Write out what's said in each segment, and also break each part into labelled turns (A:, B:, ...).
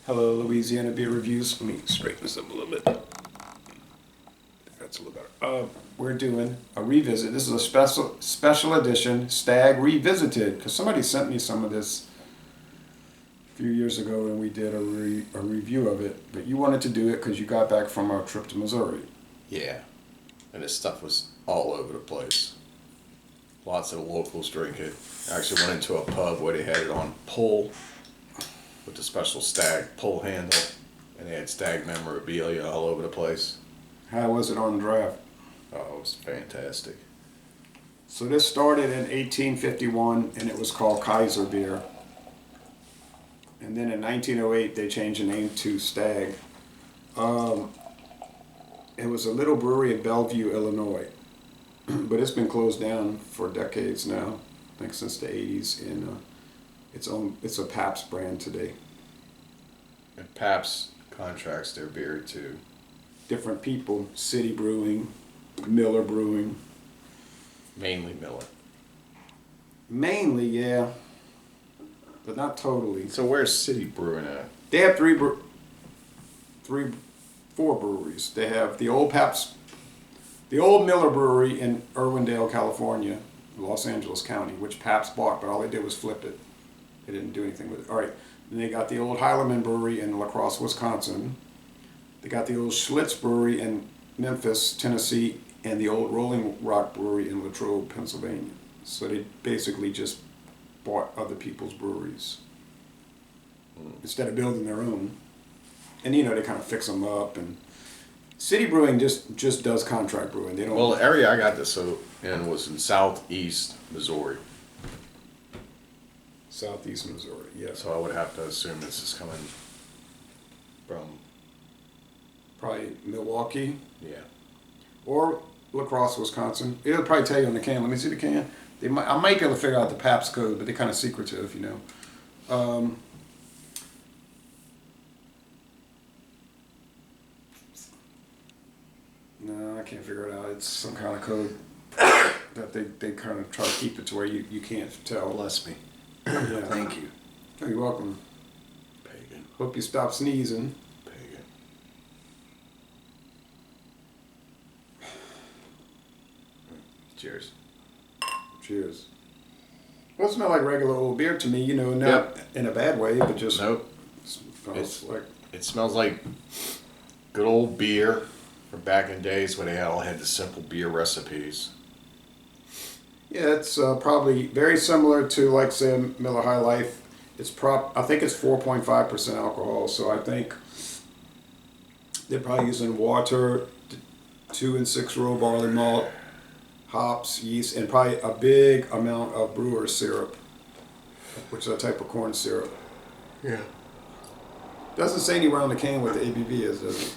A: Hello, Louisiana Beer Reviews. Let me straighten this up a little bit. That's a little better. We're doing a revisit. This is a special edition Stag Revisited, because somebody sent me some of this a few years ago and we did a review of it. But you wanted to do it because you got back from our trip to Missouri.
B: Yeah, and this stuff was all over the place. Lots of the locals drink it. I actually went into a pub where they had it on pull with the special Stag pull handle, and they had Stag memorabilia all over the place.
A: How was it on draft?
B: Oh, it was fantastic.
A: So this started in 1851 and it was called Kaiser beer. And then in 1908 they changed the name to Stag. It was a little brewery in Bellevue, Illinois. But it's been closed down for decades now. I think since the 80s. And it's a Pabst brand today.
B: And Pabst contracts their beer to
A: Different people, City Brewing, Miller Brewing.
B: mainly Miller.
A: Mainly, yeah. But not totally.
B: So where's City Brewing at?
A: They have four breweries. They have the old Pabst, the old Miller Brewery in Irwindale, California, Los Angeles County, which Pabst bought, but all they did was flip it. They didn't do anything with it. All right. Then they got the old Heileman Brewery in La Crosse, Wisconsin. They got the old Schlitz Brewery in Memphis, Tennessee, and the old Rolling Rock Brewery in Latrobe, Pennsylvania. So they basically just bought other people's breweries instead of building their own. And you know, they kind of fix them up. And City Brewing just does contract brewing. They don't.
B: Well, the area I got this in was in southeast Missouri.
A: Southeast Missouri, yes.
B: So I would have to assume this is coming from,
A: Probably Milwaukee
B: yeah.
A: or La Crosse, Wisconsin. It'll probably tell you on the can. Let me see the can. I might be able to figure out the Pabst code, but they're kind of secretive, you know. No, I can't figure it out. It's some kind of code that they kind of try to keep it to where you can't tell.
B: Bless me.
A: Yeah.
B: Thank you.
A: Oh, you're welcome.
B: Pagan.
A: Hope you stop sneezing.
B: Pagan. Cheers.
A: Cheers. Well, it smells like regular old beer to me, you know, not in a bad way, but just
B: Nope.
A: smells like.
B: It smells like good old beer from back in days when they all had the simple beer recipes.
A: Yeah, it's probably very similar to, like, say, Miller High Life. I think it's 4.5% alcohol, so I think they're probably using water, 2 and 6 row barley malt, hops, yeast, and probably a big amount of brewer's syrup, which is a type of corn syrup.
B: Yeah.
A: Doesn't say anywhere on the can what the ABV is, does it?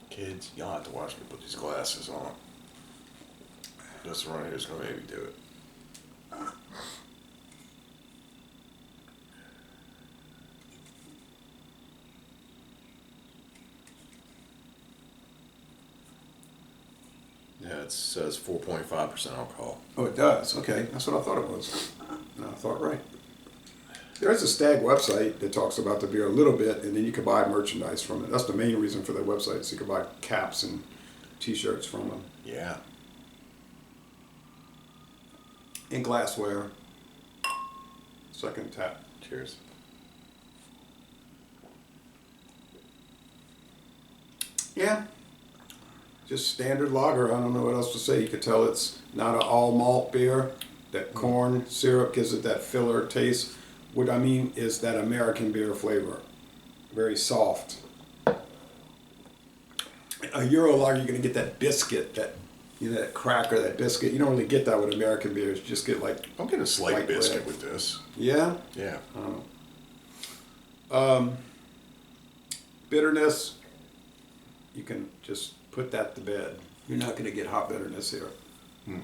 B: Kids, y'all have to watch me put these glasses on. This one right here is going to maybe do it. Yeah, it says 4.5% alcohol.
A: Oh, it does. Okay, that's what I thought it was. No, I thought right. There's a Stag website that talks about the beer a little bit, and then you can buy merchandise from it. That's the main reason for their website, so you can buy caps and T-shirts from them.
B: Yeah.
A: And glassware. Second tap.
B: Cheers.
A: Yeah. Just standard lager. I don't know what else to say. You could tell it's not an all malt beer. That corn syrup gives it that filler taste. What I mean is that American beer flavor. Very soft. A Euro lager, you're going to get that biscuit, that cracker, that biscuit. You don't really get that with American beers. You just get like.
B: I'll get a slight
A: white
B: biscuit
A: bread.
B: with this.
A: Yeah?
B: Yeah.
A: I don't know. Bitterness, you can just put that to bed. You're not going to get hot bitterness here.
B: Mm-mm.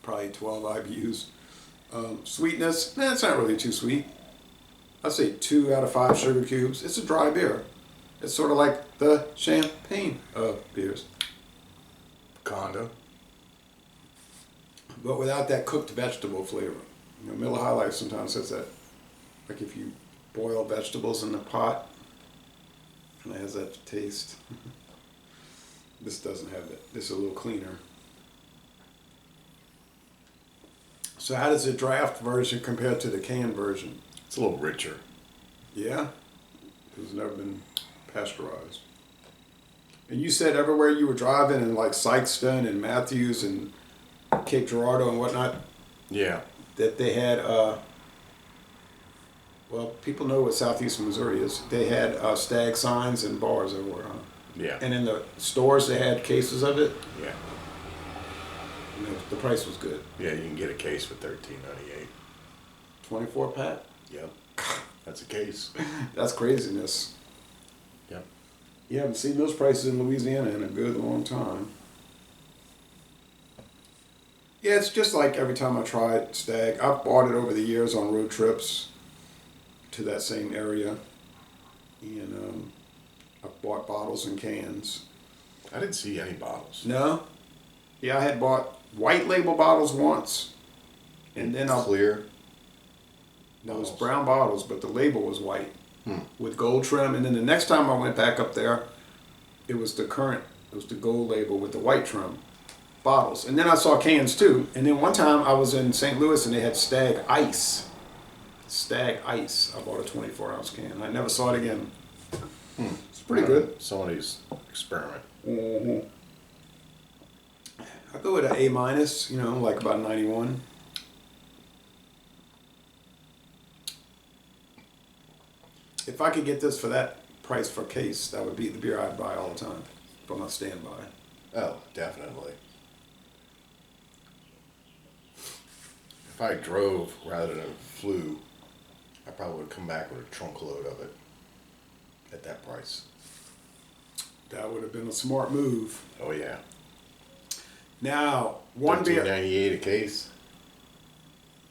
A: Probably 12 IBUs. Sweetness, it's not really too sweet. I'd say 2 out of 5 sugar cubes. It's a dry beer. It's sort of like the champagne of beers.
B: Condo.
A: But without that cooked vegetable flavor. You know, Miller High Life sometimes says that. Like if you boil vegetables in the pot, and it has that taste. This doesn't have that. This is a little cleaner. So how does the draft version compare to the canned version?
B: It's a little richer.
A: Yeah? It's never been pasteurized. And you said everywhere you were driving in like Sykeston and Matthews and Cape Girardeau and whatnot,
B: Yeah.
A: that they had, well, people know what southeastern Missouri is. They had Stag signs and bars everywhere, huh?
B: Yeah.
A: And in the stores they had cases of it.
B: Yeah.
A: And the price was good.
B: Yeah, you can get a case for $13.98.
A: 24 pack?
B: Yep. That's a case.
A: That's craziness.
B: Yep.
A: You haven't seen those prices in Louisiana in a good long time. Yeah, it's just like every time I try Stag. I've bought it over the years on road trips to that same area. And I've bought bottles and cans.
B: I didn't see any bottles.
A: No? Yeah, I had bought white label bottles once. And then
B: Clear?
A: No, it was brown bottles, but the label was white with gold trim. And then the next time I went back up there, it was the gold label with the white trim bottles. And then I saw cans too. And then one time I was in St. Louis and they had Stag Ice. Stag Ice. I bought a 24-ounce can. I never saw it again. It's pretty good.
B: Somebody's experiment.
A: Mm-hmm. I go with an A-, like about 91. If I could get this for that price for a case, that would be the beer I'd buy all the time for my standby.
B: Oh, definitely. If I drove rather than flew, I probably would come back with a trunk load of it at that price.
A: That would have been a smart move.
B: Oh yeah.
A: Now, one beer.
B: $13.98 a case.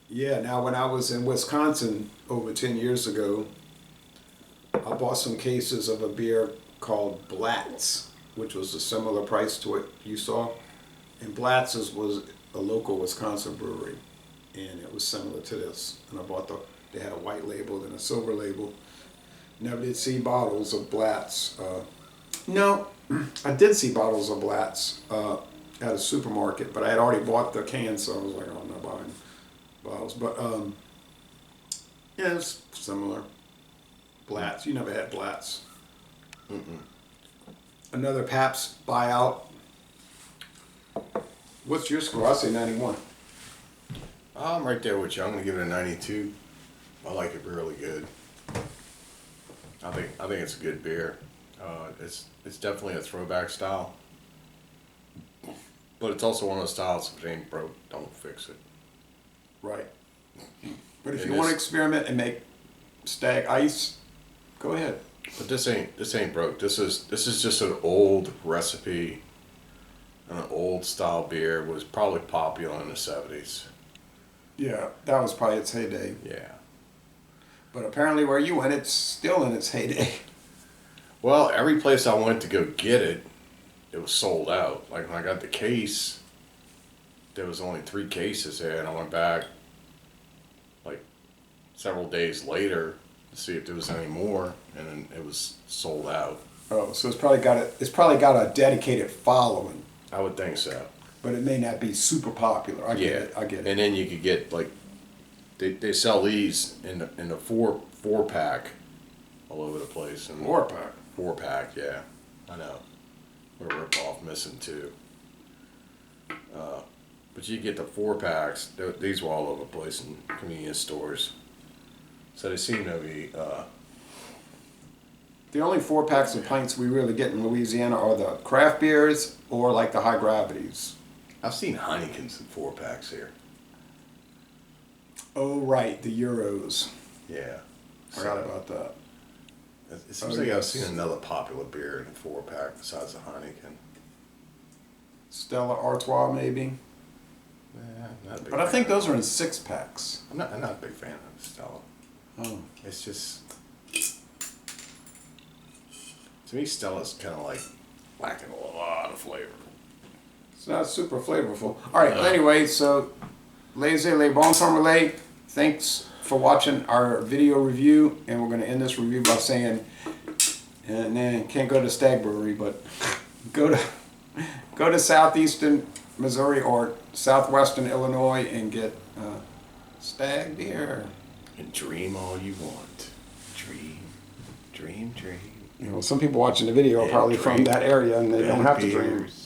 A: Yeah. Now, when I was in Wisconsin over 10 years ago, I bought some cases of a beer called Blatz, which was a similar price to what you saw. And Blatz's was a local Wisconsin brewery, and it was similar to this. And I bought they had a white label and a silver label. Never did see bottles of Blatz. No, I did see bottles of Blatz at a supermarket, but I had already bought the cans, so I was like, oh, I'm not buying bottles. But yeah, it's similar. Blatz. You never had Blatz.
B: Mm-mm.
A: Another Pabst buyout. What's your score? I say 91.
B: I'm right there with you. I'm gonna give it a 92. I like it really good. I think it's a good beer. It's definitely a throwback style, but it's also one of those styles. If it ain't broke, don't fix it.
A: Right. But if
B: And
A: you want to
B: this-
A: experiment and make Stag Ice, go ahead.
B: But this ain't broke. This is just an old recipe, and an old style beer. Was probably popular in the 70s.
A: Yeah, that was probably its heyday.
B: Yeah.
A: But apparently where you went, it's still in its heyday.
B: Well, every place I went to go get it, it was sold out. Like when I got the case, there was only 3 cases there, and I went back like several days later to see if there was any more, and then it was sold out.
A: Oh, so it's probably got a dedicated following,
B: I would think so.
A: but it may not be super popular. I get it.
B: And then you could get like they sell these in the four pack all over the place. And
A: 4-pack.
B: 4-pack, yeah. I know. What a rip-off, missing 2. But you get the 4-packs. These were all over the place in convenience stores. So they seem to be.
A: The only 4-packs and pints we really get in Louisiana are the craft beers or like the high gravities.
B: I've seen Heineken's in 4-packs here.
A: Oh, right, the Euros.
B: Yeah.
A: Forgot about that.
B: It seems like I've seen another popular beer in a 4-pack besides the Heineken.
A: Stella Artois, maybe.
B: Not a big
A: But I
B: fan.
A: think those are in 6-packs.
B: I'm not a big fan of Stella.
A: Oh.
B: It's just, to me, Stella's kind of like lacking a lot of flavor.
A: It's not super flavorful. All right, anyway, so Les Le Bon Temps Relais, thanks for watching our video review, and we're going to end this review by saying, and then can't go to Stag Brewery, but go to southeastern Missouri or southwestern Illinois and get Stag beer.
B: And dream all you want. Dream, dream, dream.
A: You know, some people watching the video are
B: And
A: probably from
B: drink
A: that area, and they don't have to
B: beers.
A: dream.